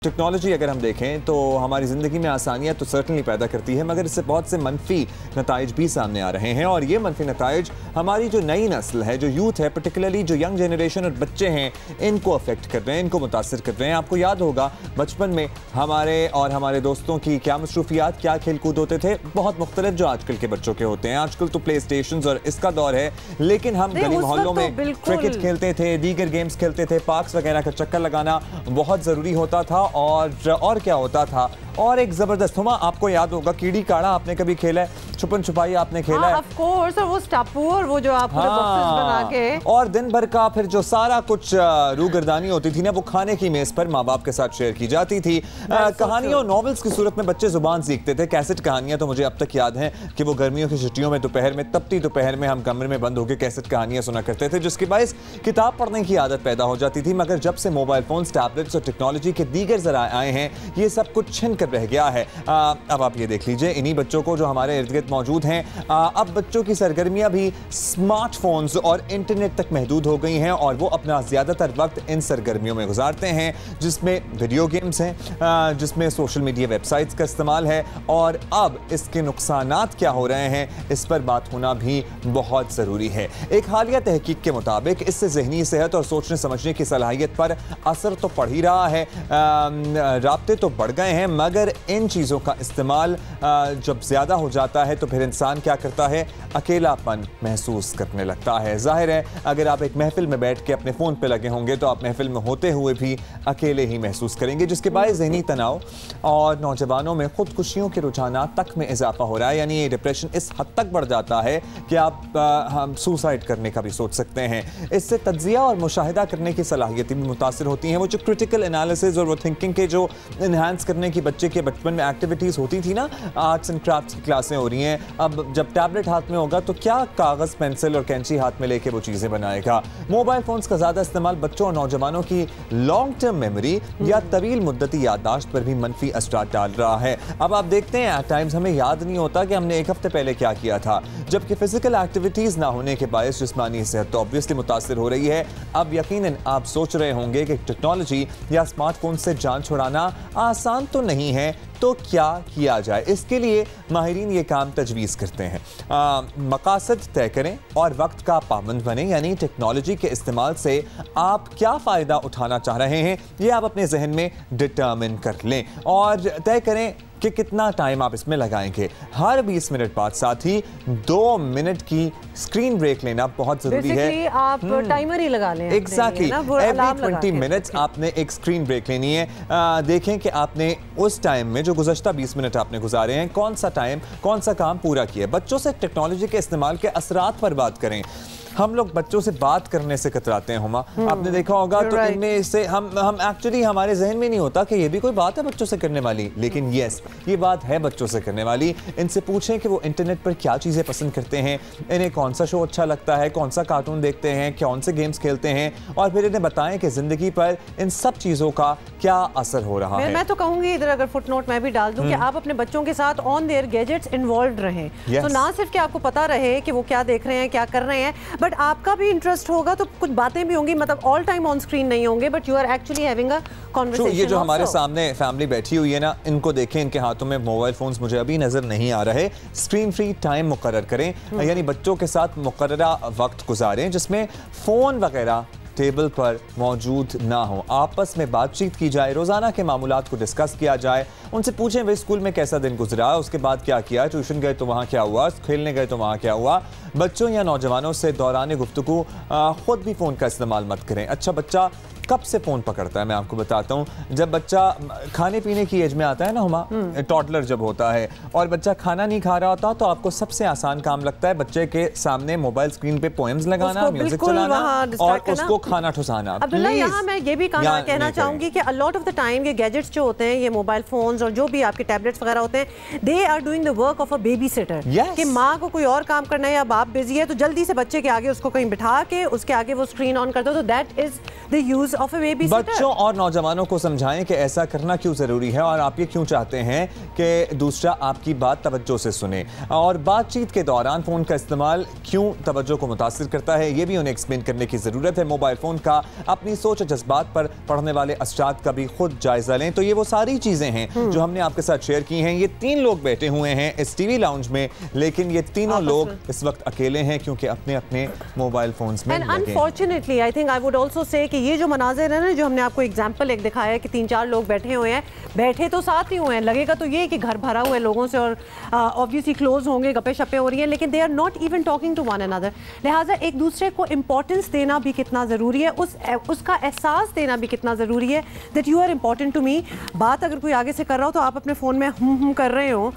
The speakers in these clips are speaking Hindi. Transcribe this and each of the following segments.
टेक्नोलॉजी अगर हम देखें तो हमारी ज़िंदगी में आसानियाँ तो सर्टनली पैदा करती है, मगर इससे बहुत से मनफी नताइज भी सामने आ रहे हैं। और ये मनफी नताइज हमारी जो नई नस्ल है, जो यूथ है, पर्टिकुलरली जो यंग जनरेशन और बच्चे हैं, इनको अफेक्ट कर रहे हैं, इनको मुतासिर कर रहे हैं। आपको याद होगा बचपन में हमारे और हमारे दोस्तों की क्या मसरूफियात, क्या खेल कूद होते थे, बहुत मुख्तलिफ जो आजकल के बच्चों के होते हैं। आजकल तो प्ले स्टेशन और इसका दौर है, लेकिन हम गली मोहल्लों में क्रिकेट खेलते थे, दीगर गेम्स खेलते थे, पार्क्स वगैरह का चक्कर लगाना बहुत ज़रूरी होता था। और क्या होता था, और एक जबरदस्त, हुमा आपको याद होगा कीड़ी काड़ा आपने कभी खेला है, छुपन छुपाई आपने खेला है? ऑफ कोर्स, और वो स्टापू और वो जो आप पूरे बॉक्सेस बना के, और दिन भर का फिर जो सारा कुछ रूगर्दानी होती थी ना, वो खाने की मेज पर माँ बाप के साथ शेयर की जाती थी। कहानियों नॉवेल्स की सूरत में बच्चे जुबान सीखते थे। कैसेट कहानियां तो मुझे अब तक याद हैं कि वो गर्मियों की छुट्टियों में दोपहर में, तपती दोपहर में हम कमरे में बंद होकर कैसेट कहानियां सुना करते थे, जिसके बायस किताब पढ़ने की आदत पैदा हो जाती थी। मगर जब से मोबाइल फोन्स, टैबलेट्स और टेक्नोलॉजी के दीगर जराए आए हैं, ये सब कुछ छिन कर रह गया है। अब आप ये देख लीजिए, इन्हीं बच्चों को जो हमारे इर्द गिर्द मौजूद हैं, अब बच्चों की सरगर्मियां भी स्मार्टफोन्स और इंटरनेट तक महदूद हो गई हैं, और वो अपना ज़्यादातर वक्त इन सरगर्मियों में गुजारते हैं, जिसमें वीडियो गेम्स हैं, जिसमें सोशल मीडिया वेबसाइट्स का इस्तेमाल है। और अब इसके नुकसानात क्या हो रहे हैं, इस पर बात होना भी बहुत ज़रूरी है। एक हालिया तहकीक के मुताबिक इससे ज़हनी सेहत और सोचने समझने की सलाहियत पर असर तो पड़ ही रहा है। राब्ते तो बढ़ गए हैं, मगर इन चीज़ों का इस्तेमाल जब ज़्यादा हो जाता है तो फिर इंसान क्या करता है, अकेलापन महसूस करने लगता है। जाहिर है, अगर आप एक महफिल में बैठ के अपने फ़ोन पे लगे होंगे तो आप महफिल में होते हुए भी अकेले ही महसूस करेंगे, जिसके बायस ज़हनी तनाव और नौजवानों में खुदकुशियों के रुझानात तक में इजाफा हो रहा है। यानी ये डिप्रेशन इस हद तक बढ़ जाता है कि आप हम सुसाइड करने का भी सोच सकते हैं। इससे तज्जिया और मुशाहिदा करने की सलाहियतें भी मुतासिर होती हैं। वो जो क्रिटिकल एनालिसिस और वो थिंकिंग के जो इन्हांस करने की बच्चे के बचपन में एक्टिविटीज़ होती थी ना, आर्ट्स एंड क्राफ्ट्स की क्लासें हो रही हैं, अब जब टैबलेट हाथ में होगा तो क्या कागज़, पेंसिल और कैंची हाथ में लेके वो चीज़ें बनाएगा। मोबाइल फ़ोन्स का ज़्यादा इस्तेमाल बच्चों और नौजवानों की लॉन्ग टर्म मेमोरी या तवील मुद्दती याददाश्त पर भी मनफी असरात डाल रहा है। अब आप देखते हैं, एट टाइम्स हमें याद नहीं होता कि हमने एक हफ्ते पहले क्या किया था, जबकि फिजिकल एक्टिविटीज़ ना होने के बायस जिस्मानी सेहत तो ऑब्वियसली मुतासिर हो रही है। अब यकीनन आप सोच रहे होंगे कि टेक्नोलॉजी या स्मार्टफोन से जान छुड़ाना आसान तो नहीं है, तो क्या किया जाए। इसके लिए माहिरीन ये काम तजवीज़ करते हैं। मकासद तय करें और वक्त का पाबंद बने, यानी टेक्नोलॉजी के इस्तेमाल से आप क्या फ़ायदा उठाना चाह रहे हैं, ये आप अपने जहन में डिटर्मिन कर लें और तय करें कि कितना टाइम आप इसमें लगाएंगे। हर 20 मिनट बाद साथ ही 2 मिनट की स्क्रीन ब्रेक लेना बहुत जरूरी है। आप टाइमर ही लगा लें। एग्जैक्टली, एवरी 20 मिनट्स आपने एक स्क्रीन ब्रेक लेनी है। देखें कि आपने उस टाइम में जो गुज़श्ता 20 मिनट आपने गुजारे हैं, कौन सा टाइम, कौन सा काम पूरा किया। बच्चों से टेक्नोलॉजी के इस्तेमाल के असरात पर बात करें। हम लोग बच्चों से बात करने से कतराते हैं, हुमा आपने देखा होगा, तो इनमें से हम एक्चुअली हमारे जहन में नहीं होता कि ये भी कोई बात है बच्चों से करने वाली, लेकिन यस, ये बात है बच्चों से करने वाली। इनसे पूछें कि वो इंटरनेट पर क्या चीज़ें पसंद करते हैं, इन्हें कौन सा शो अच्छा लगता है, कौन सा कार्टून देखते हैं, कौन से गेम्स खेलते हैं, और फिर इन्हें बताएं कि ज़िंदगी पर इन सब चीज़ों का क्या असर हो रहा है। मैं तो कहूँगी इधर अगर फुटनोट मैं भी डाल दूँ कि आप अपने बच्चों के साथ ऑन देयर गैजेट्स इन्वॉल्व रहें। तो ना सिर्फ कि आपको पता रहे कि वो क्या देख रहे हैं, क्या कर रहे हैं, बट आपका भी इंटरेस्ट होगा, तो कुछ बातें भी होंगी, मतलब ऑल टाइम ऑन स्क्रीन नहीं होंगे, but you are actually having a conversation. ये जो हमारे सामने फैमिली बैठी हुई है ना, इनको देखें, इनके हाथों में मोबाइल फोन्स मुझे अभी नजर नहीं आ रहे। स्क्रीन फ्री टाइम मुकर्रर करें, यानी बच्चों के साथ मुकर्ररा वक्त गुजारें जिसमें फोन वगैरह टेबल पर मौजूद ना हो। आपस में बातचीत की जाए, रोज़ाना के मामूलात को डिस्कस किया जाए, उनसे पूछें वे स्कूल में कैसा दिन गुजरा, उसके बाद क्या किया, ट्यूशन गए तो वहाँ क्या हुआ, खेलने गए तो वहाँ क्या हुआ। बच्चों या नौजवानों से दौरान गुफ्तगू खुद भी फ़ोन का इस्तेमाल मत करें। अच्छा बच्चा कब से फ़ोन पकड़ता है, मैं आपको बताता हूँ। जब बच्चा खाने पीने की एज में आता है ना, हुमा, टॉडलर जब होता है और बच्चा खाना नहीं खा रहा होता, तो आपको सबसे आसान काम लगता है बच्चे के सामने मोबाइल स्क्रीन पे पोएम्स लगाना, म्यूजिक चलाना और उसको खाना ठुसाना। अब्दुल्ला, यहाँ मैं ये भी कहना चाहूंगी कि a lot of the time ये गैजेट्स जो होते हैं, ये मोबाइल फोन्स और जो भी आपके टैबलेट्स वगैरह होते हैं, they are doing the work of a babysitter. कि माँ को कोई और काम करना है या बाप बिजी है, तो जल्दी से बच्चे के आगे उसको कहीं बिठा के उसके आगे वो स्क्रीन ऑन कर दो, तो that is the use of a babysitter. बच्चों और नौजवानों को समझाएं कि ऐसा करना क्यों जरूरी है और आप ये क्यों चाहते हैं कि दूसरा आपकी बात तवज्जो से सुने, और बातचीत के दौरान फोन का इस्तेमाल क्यों तवज्जो को मुतासिर करता है ये भी उन्हें एक्सप्लेन करने की जरूरत है। मोबाइल फोन का अपनी सोच और जज्बात पर पड़ने वाले असरात का भी खुद जायजा लें। तो ये वो सारी चीजें हैं जो हमने आपके साथ शेयर की हैं। ये 3 लोग बैठे हुए हैं इस टीवी लाउंज में, लेकिन ये तीनों लोग इस वक्त अकेले हैं क्योंकि अपने अपने मोबाइल फोन्स में लगे हैं। Unfortunately I think I would also say कि ये जो मनाजिर है ना, जो हमने आपको एग्जांपल एक दिखाया है कि 3-4 लोग बैठे हुए हैं, बैठे तो साथ ही हुए हैं, लगेगा तो ये कि घर भरा हुआ है लोगों से और ऑब्वियसली क्लोज होंगे, गप्पे शप्पे हो रही हैं, लेकिन they are not even talking to one another. लिहाजा एक दूसरे को इंपॉर्टेंस देना भी कितना ज़रूरी है, उसका एहसास देना भी कितना ज़रूरी है that you are important to me. बात अगर कोई आगे से कर रहा हो तो आप अपने फ़ोन में हम कर रहे हो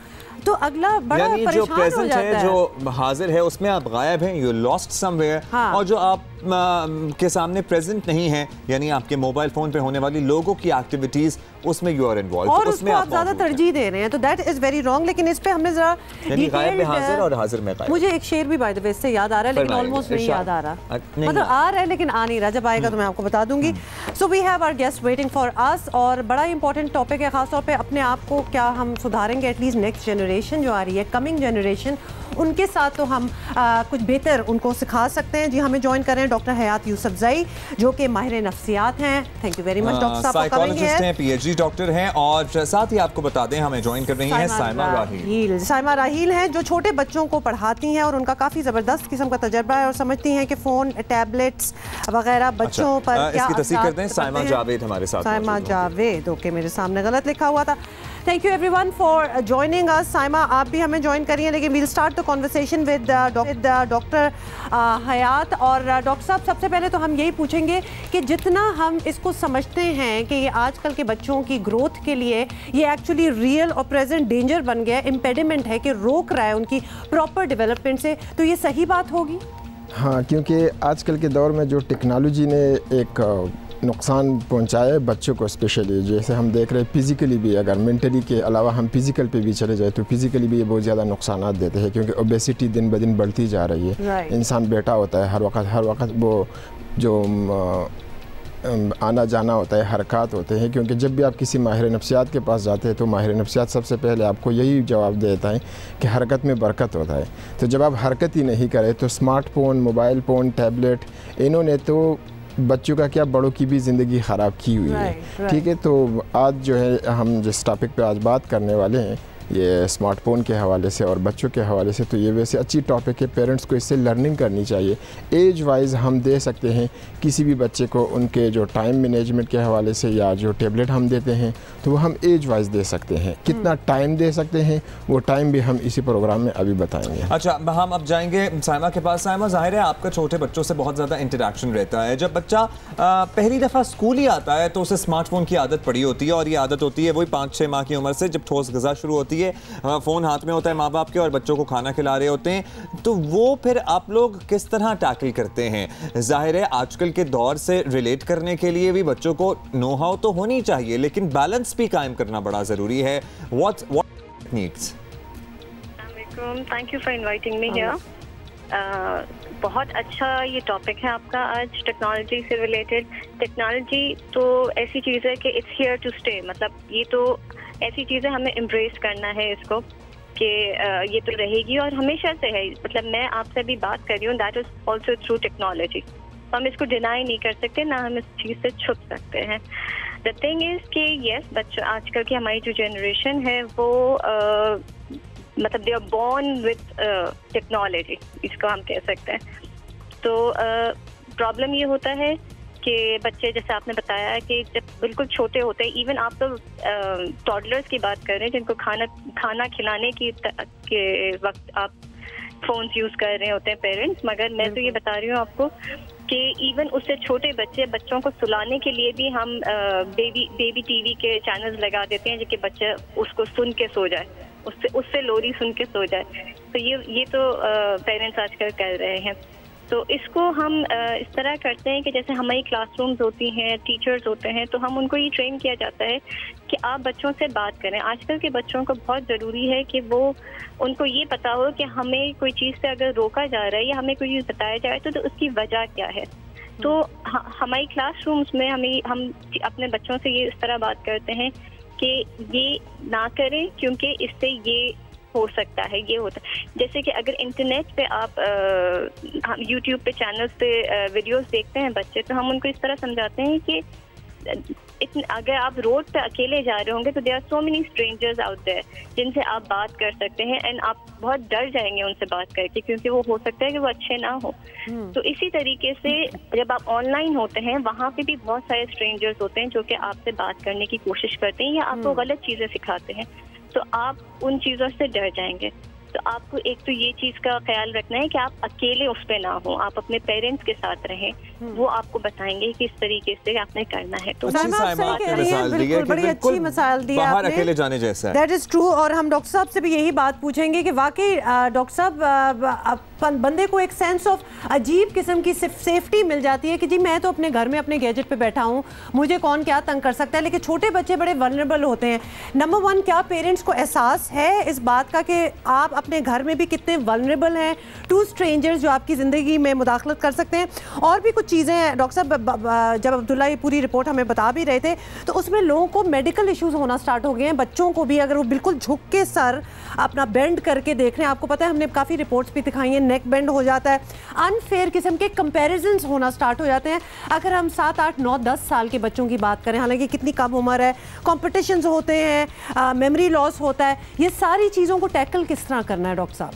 तो अगला बड़ा परेशान हो जाता है। जो हाजिर है उसमें आप गायब हैं, यू लॉस्ट समवेयर, और जो आप के सामने प्रेजेंट नहीं है, यानी आपके मोबाइल फोन पे होने वाली लोगों की एक्टिविटीज उसमें यू आर इन्वॉल्व, और उसमें आप ज्यादा तरजीह दे रहे हैं, तो दैट इज वेरी रॉन्ग। लेकिन इस पे हमने जरा गायब में हाजिर और हाजिर में गायब। मुझे एक शेर भी बाय द वे से याद आ रहा है, लेकिन ऑलमोस्ट नहीं याद आ रहा, मतलब आ रहा है लेकिन आ नहीं रहा, जब आएगा तो मैं आपको बता दूंगी। So we have our guest waiting for us, और बड़ा इंपॉर्टेंट टॉपिक है, खासतौर पे अपने आप को क्या हम सुधारेंगे, एटलीस्ट नेक्स्ट जनरेशन जो आ रही है, कमिंग जनरेशन, उनके साथ तो हम कुछ बेहतर उनको सिखा सकते हैं। जी हमें ज्वाइन कर रहे हैं डॉक्टर हयात यूसुफजई, जो कि माहिर नफ्सियात हैं। Thank you very much doctor साहब, साइकोलॉजिस्ट हैं, पीएचडी डॉक्टर हैं, और साथ ही आपको बता दें हमें ज्वाइन कर रही हैं साइमा राहील। साइमा राहील हैं जो छोटे बच्चों को पढ़ाती हैं और उनका काफ़ी ज़बरदस्त किस्म का तजर्बा है और समझती हैं कि फ़ोन, टैबलेट्स वगैरह बच्चों पर क्या तस्दीक करते हैं। साइमा जावेद हमारे साथ, साइमा जावेद, ओके मेरे सामने गलत लिखा हुआ था। Thank you everyone for joining us. Saima आप भी हमें ज्वाइन करिए, लेकिन we'll start the conversation with doctor Hayat. और डॉक्टर साहब, सबसे पहले तो हम यही पूछेंगे कि जितना हम इसको समझते हैं कि ये आजकल के बच्चों की ग्रोथ के लिए ये एक्चुअली रियल और प्रेजेंट डेंजर बन गया, इम्पेडिमेंट है कि रोक रहा है उनकी प्रॉपर डेवलपमेंट से, तो ये सही बात होगी? हाँ, क्योंकि आजकल के दौर में जो टेक्नोलॉजी ने एक नुकसान पहुंचाया है बच्चों को, स्पेशली जैसे हम देख रहे हैं फिज़िकली भी, अगर मेंटली के अलावा हम फिज़िकल पे भी चले जाए तो फिज़िकली भी ये बहुत ज़्यादा नुकसान देते हैं, क्योंकि ओबेसिटी दिन ब दिन बढ़ती जा रही है। इंसान बैठा होता है हर वक्त वो जो आना जाना होता है, हरकत होते हैं, क्योंकि जब भी आप किसी माहिर नफ्सियात के पास जाते हैं तो माहिर नफ्सियात सबसे पहले आपको यही जवाब देता है कि हरकत में बरकत होता है। तो जब आप हरकत ही नहीं करें तो स्मार्टफोन, मोबाइल फ़ोन, टैबलेट, इन्होंने तो बच्चों का क्या बड़ों की भी ज़िंदगी ख़राब की हुई है। ठीक है, तो आज जो है हम जिस टॉपिक पे आज बात करने वाले हैं, ये स्मार्टफोन के हवाले से और बच्चों के हवाले से, तो ये वैसे अच्छी टॉपिक है, पेरेंट्स को इससे लर्निंग करनी चाहिए। एज वाइज हम दे सकते हैं किसी भी बच्चे को उनके जो टाइम मैनेजमेंट के हवाले से, या जो टैबलेट हम देते हैं तो वो हम एज वाइज दे सकते हैं। कितना टाइम दे सकते हैं वो टाइम भी हम इसी प्रोग्राम में अभी बताएंगे। अच्छा, हम अब जाएंगे साइमा के पास। साइमा, जाहिर है आपका छोटे बच्चों से बहुत ज़्यादा इंटरेक्शन रहता है। जब बच्चा पहली दफ़ा स्कूल ही आता है तो उसे स्मार्टफोन की आदत पड़ी होती है, और ये आदत होती है वही 5-6 माह की उम्र से, जब ठोस गज़ा शुरू होती है, फ़ोन हाथ में होता है माँ बाप के और बच्चों को खाना खिला रहे होते हैं, तो वो फिर आप लोग किस तरह टैकल करते हैं? जाहिर है आजकल के दौर से रिलेट करने के लिए भी बच्चों को नो हाउ तो होनी चाहिए, लेकिन बैलेंस भी कायम करना बड़ा ज़रूरी है। What techniques? Thank you for inviting me here. बहुत अच्छा ये टॉपिक है आपका आज, टेक्नोलॉजी से रिलेटेड। टेक्नोलॉजी तो ऐसी चीज़ है कि इट्स हियर टू स्टे, मतलब ये तो ऐसी चीज़ें हमें एम्ब्रेस करना है इसको कि ये तो रहेगी और हमेशा से है। मतलब मैं आपसे भी बात कर रही हूँ, that is also through technology. तो हम इसको डिनाई नहीं कर सकते, ना हम इस चीज़ से छुप सकते हैं। द थिंग इज़ कि येस, बच्चों आजकल की हमारी जो जनरेशन है वो मतलब they are born with technology, इसको हम कह सकते हैं। तो प्रॉब्लम ये होता है कि बच्चे, जैसे आपने बताया कि जब बिल्कुल छोटे होते हैं, इवन आप तो टॉडलर्स की बात कर रहे हैं जिनको खाना खिलाने के वक्त आप फ़ोन्स यूज़ कर रहे होते हैं पेरेंट्स, मगर मैं तो ये बता रही हूँ आपको कि इवन उससे छोटे बच्चों को सुलाने के लिए भी हम बेबी टीवी के चैनल्स लगा देते हैं, जो कि बच्चा उसको सुन के सो जाए, उससे लोरी सुन के सो जाए। तो ये तो पेरेंट्स आजकल कर रहे हैं। तो इसको हम इस तरह करते हैं कि जैसे हमारी क्लासरूम्स होती हैं, टीचर्स होते हैं, तो हम उनको ये ट्रेन किया जाता है कि आप बच्चों से बात करें। आजकल के बच्चों को बहुत ज़रूरी है कि वो उनको ये पता हो कि हमें कोई चीज़ से अगर रोका जा रहा है या हमें कोई चीज़ बताया जाए तो उसकी वजह क्या है। तो हमारी क्लासरूम्स में हम अपने बच्चों से ये इस तरह बात करते हैं कि ये ना करें क्योंकि इससे ये हो सकता है, ये होता है। जैसे कि अगर इंटरनेट पे आप यूट्यूब पे चैनल्स पे वीडियोस देखते हैं बच्चे, तो हम उनको इस तरह समझाते हैं कि अगर आप रोड पे अकेले जा रहे होंगे तो there are so many strangers out there जिनसे आप बात कर सकते हैं, एंड आप बहुत डर जाएंगे उनसे बात करके क्योंकि वो हो सकता है कि वो अच्छे ना हो। तो इसी तरीके से जब आप ऑनलाइन होते हैं वहाँ पे भी बहुत सारे स्ट्रेंजर्स होते हैं जो कि आपसे बात करने की कोशिश करते हैं या आपको गलत चीजें सिखाते हैं, तो आप उन चीजों से डर जाएंगे। तो आपको एक तो ये चीज का ख्याल रखना है कि आप अकेले उस पे ना हो, आप अपने पेरेंट्स के साथ रहें, वो आपको बताएंगे कि इस तरीके से आपने करना है। तो बड़ी अच्छी मिसाल दी आपने, अकेले जाने जैसा है। That is true. और हम डॉक्टर साहब से भी यही बात पूछेंगे कि वाकई डॉक्टर साहब बंदे को एक सेंस ऑफ अजीब किस्म की सेफ्टी मिल जाती है कि जी मैं तो अपने घर में अपने गैजेट पे बैठा हूँ, मुझे कौन क्या तंग कर सकता है, लेकिन छोटे बच्चे बड़े वल्नरेबल होते हैं। नंबर वन, क्या पेरेंट्स को एहसास है इस बात का कि आप अपने घर में भी कितने वल्नरेबल हैं टू स्ट्रेंजर्स जो आपकी ज़िंदगी में मुदाखलत कर सकते हैं? और भी कुछ चीज़ें हैं डॉक्टर साहब, जब अब्दुल्ला ये पूरी रिपोर्ट हमें बता भी रहे थे तो उसमें लोगों को मेडिकल इश्यूज़ होना स्टार्ट हो गए हैं, बच्चों को भी, अगर वो बिल्कुल झुक के सर अपना बेंड करके देख रहे हैं, आपको पता है हमने काफ़ी रिपोर्ट्स भी दिखाई हैं, नेक बेंड हो जाता है, अनफेयर किस्म के कंपैरिजंस होना स्टार्ट हो जाते हैं। अगर हम 7, 8, 9, 10 साल के बच्चों की बात करें, हालांकि कितनी कम उम्र है, कॉम्पिटिशन्स होते हैं, मेमोरी लॉस होता है, ये सारी चीज़ों को टैकल किस तरह करना है डॉक्टर साहब?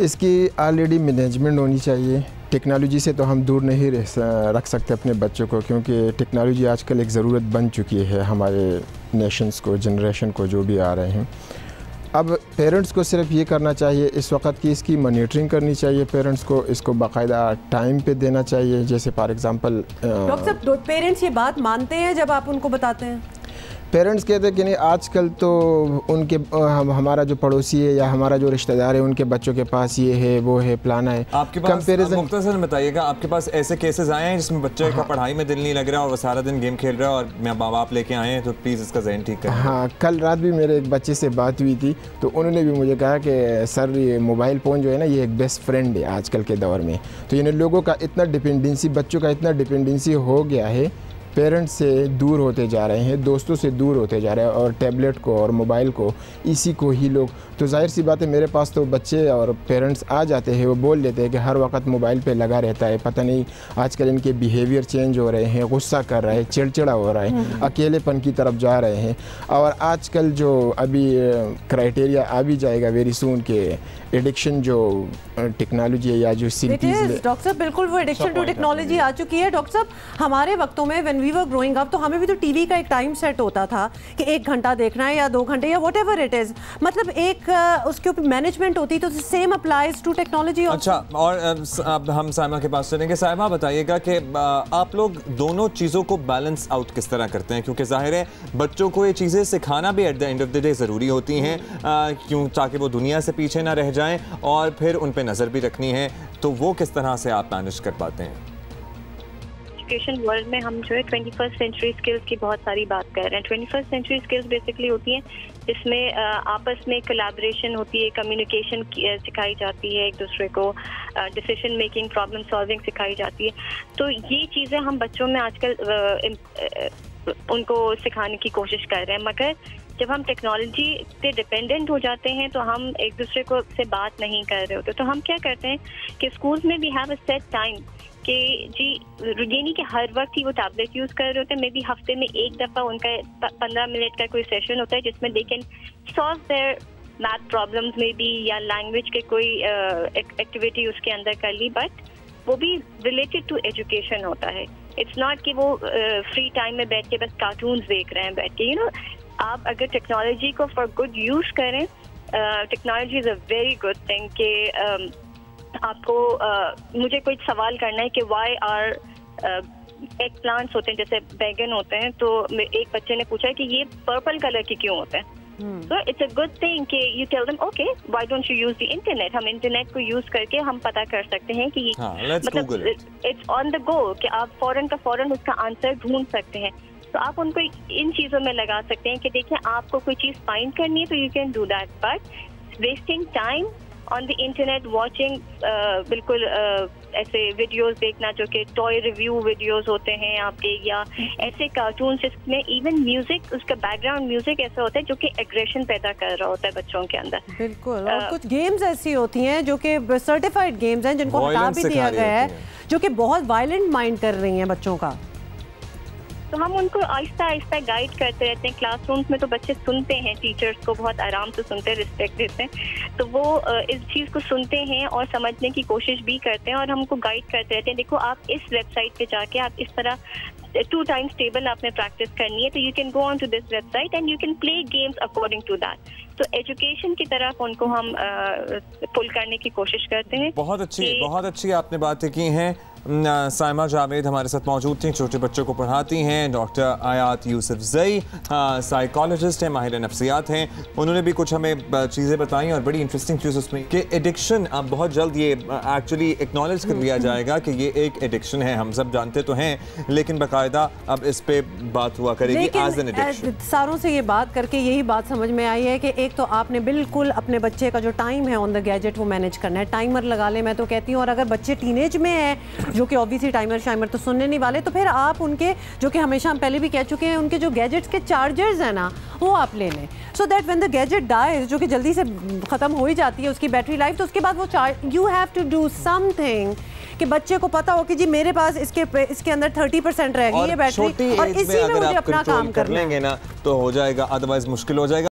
इसकी ऑलरेडी मैनेजमेंट होनी चाहिए। टेक्नोलॉजी से तो हम दूर नहीं रख सकते अपने बच्चों को, क्योंकि टेक्नोलॉजी आजकल एक ज़रूरत बन चुकी है हमारे नेशंस को, जनरेशन को, जो भी आ रहे हैं। अब पेरेंट्स को सिर्फ ये करना चाहिए इस वक्त की इसकी मॉनिटरिंग करनी चाहिए, पेरेंट्स को इसको बाकायदा टाइम पे देना चाहिए। जैसे फॉर एग्जांपल डॉक्टर साहब, पेरेंट्स ये बात मानते हैं जब आप उनको बताते हैं? पेरेंट्स कहते हैं कि नहीं, आजकल तो उनके हमारा जो पड़ोसी है या हमारा जो रिश्तेदार है उनके बच्चों के पास ये है, वो है, प्लाना है। आपके पास मुख्तसर बताइएगा, आपके पास ऐसे केसेस आए हैं जिसमें बच्चे का पढ़ाई में दिल नहीं लग रहा और वो सारा दिन गेम खेल रहा है और मैं माँ बाप लेके आए हैं, तो प्लीज़ इसका ज़हन ठीक करें। हाँ, कल रात भी मेरे एक बच्चे से बात हुई थी तो उन्होंने भी मुझे कहा कि सर ये मोबाइल फ़ोन जो है ना, ये एक बेस्ट फ्रेंड है आजकल के दौर में। तो इन लोगों का इतना डिपेंडेंसी, बच्चों का इतना डिपेंडेंसी हो गया है, पेरेंट्स से दूर होते जा रहे हैं, दोस्तों से दूर होते जा रहे हैं, और टैबलेट को और मोबाइल को, इसी को ही लोग, तो जाहिर सी बात है मेरे पास तो बच्चे और पेरेंट्स आ जाते हैं, वो बोल लेते हैं कि हर वक्त मोबाइल पे लगा रहता है, पता नहीं आजकल इनके बिहेवियर चेंज हो रहे हैं, गुस्सा कर रहे हैं, चिड़चिड़ा हो रहा है, अकेलेपन की तरफ जा रहे हैं। और आजकल जो अभी क्राइटेरिया आ भी जाएगा वेरी सून के एडिक्शन जो टेक्नोलॉजी है या जो सिंपीज, डॉक्टर साहब बिल्कुल वो एडिक्शन टू टेक्नोलॉजी आ चुकी है। डॉक्टर साहब, हमारे वक्तों में when we were growing up तो हमें भी तो टीवी का एक टाइम सेट होता था कि 1 घंटा देखना है या 2 घंटे या व्हाटएवर इट इज, मतलब एक उसके ऊपर मैनेजमेंट होती, तो सेम अप्लाइज टू टेक्नोलॉजी। अच्छा, और अब हम साइमा के पास चलेंगे। साइमा, बताइएगा कि आप लोग दोनों चीज़ों को बैलेंस आउट किस तरह करते हैं, क्योंकि जाहिर है बच्चों को ये चीज़ें सिखाना भी at the end of the day ज़रूरी होती हैं, क्यों, ताकि वो दुनिया से पीछे ना रह जाएं, और फिर उन पे नज़र भी रखनी है, तो वो किस तरह से आप मैनेज कर पाते हैं? एजुकेशन वर्ल्ड में हम जो है 21st सेंचुरी स्किल्स की बहुत सारी बात कर रहे हैं। 21st सेंचुरी स्किल्स बेसिकली होती हैं जिसमें आपस में कोलैबोरेशन होती है, कम्युनिकेशन सिखाई जाती है, एक दूसरे को डिसीजन मेकिंग, प्रॉब्लम सॉल्विंग सिखाई जाती है। तो ये चीज़ें हम बच्चों में आजकल उनको सिखाने की कोशिश कर रहे हैं, मगर जब हम टेक्नोलॉजी पे डिपेंडेंट हो जाते हैं तो हम एक दूसरे को से बात नहीं कर रहे होते। तो हम क्या करते हैं कि स्कूल्स में we have a set time कि जी ये नहीं कि हर वक्त ही वो टैबलेट यूज़ कर रहे होते हैं, मे बी हफ्ते में एक दफ़ा उनका 15 मिनट का कोई सेशन होता है जिसमें they can solve their math problems में भी, या लैंग्वेज के कोई एक्टिविटी उसके अंदर कर ली, बट वो भी रिलेटेड टू एजुकेशन होता है। इट्स नॉट कि वो फ्री टाइम में बैठ के बस कार्टून्स देख रहे हैं बैठ के, यू नो। आप अगर टेक्नोलॉजी को फॉर गुड यूज़ करें, technology is a very good thing कि आपको मुझे कोई सवाल करना है कि वाई आर एग प्लांट्स होते हैं, जैसे बैगन होते हैं, तो एक बच्चे ने पूछा कि ये पर्पल कलर के क्यों होते हैं। So it's a good thing कि you tell them okay why don't you use the internet, हम इंटरनेट को यूज करके हम पता कर सकते हैं कि मतलब it's on the go कि आप फौरन का फौरन उसका आंसर ढूंढ सकते हैं। तो आप उनको इन चीज़ों में लगा सकते हैं कि देखिए आपको कोई चीज़ फाइंड करनी है तो you can do that, but wasting time on the internet watching बिल्कुल ऐसे वीडियोस देखना जो कि टॉय रिव्यू वीडियोस होते हैं आपके, या ऐसे कार्टून जिसमें इवन म्यूजिक, उसका बैकग्राउंड म्यूजिक ऐसा होता है जो कि एग्रेशन पैदा कर रहा होता है बच्चों के अंदर। बिल्कुल। और कुछ गेम्स ऐसी होती हैं जो कि सर्टिफाइड गेम्स हैं जिनको हटा भी दिया गया है, जो कि बहुत वायलेंट माइंड कर रही हैं बच्चों का। तो हम उनको आहिस्ता आहिस्ता गाइड करते रहते हैं। क्लासरूम्स में तो बच्चे सुनते हैं, टीचर्स को बहुत आराम से सुनते हैं, रिस्पेक्ट देते हैं, तो वो इस चीज़ को सुनते हैं और समझने की कोशिश भी करते हैं और हमको गाइड करते रहते हैं। देखो आप इस वेबसाइट पे जाके आप इस तरह 2 times टेबल आपने प्रैक्टिस करनी है, तो you can go on to this website and you can play games according to that. तो एजुकेशन की तरफ उनको हम पुल करने की कोशिश करते हैं। बहुत अच्छी आपने बातें की हैं। साइमा जावेद हमारे साथ मौजूद थी, छोटे बच्चों को पढ़ाती हैं। डॉक्टर आयात यूसुफजई साइकोलॉजिस्ट हैं, माहिर नफ्सियात हैं। उन्होंने भी कुछ हमें चीज़ें बताई और बड़ी इंटरेस्टिंग चीज़ उसमें कि एडिक्शन अब बहुत जल्द ये एक्चुअली एक्नॉलेज कर लिया जाएगा कि ये एक एडिक्शन है, हम सब जानते तो हैं, लेकिन बाकायदा अब इस पे बात हुआ करेगी एज एन एडिक्शन। सारों से ये बात करके यही बात समझ में आई है कि एक तो आपने बिल्कुल अपने बच्चे का जो टाइम है ऑन द गैजेट वो मैनेज करना है, टाइमर लगा ले मैं तो कहती हूँ। और अगर बच्चे टीनेज में है जो कि ऑब्वियसली टाइमर तो सुनने नहीं वाले, तो फिर आप उनके, जो कि हमेशा हम पहले भी कह चुके हैं, उनके जो गैजेट्स के चार्जर्स हैं ना वो आप ले लें, so that when the gadget dies, जो कि जल्दी से ख़त्म हो ही जाती है उसकी बैटरी लाइफ, तो उसके बाद वो you have to do something कि बच्चे को पता हो कि जी मेरे पास इसके अंदर 30% रह गई है बैटरी, और इसी में मुझे अपना काम कर लेंगे ना तो हो जाएगा, अदरवाइज मुश्किल हो जाएगा।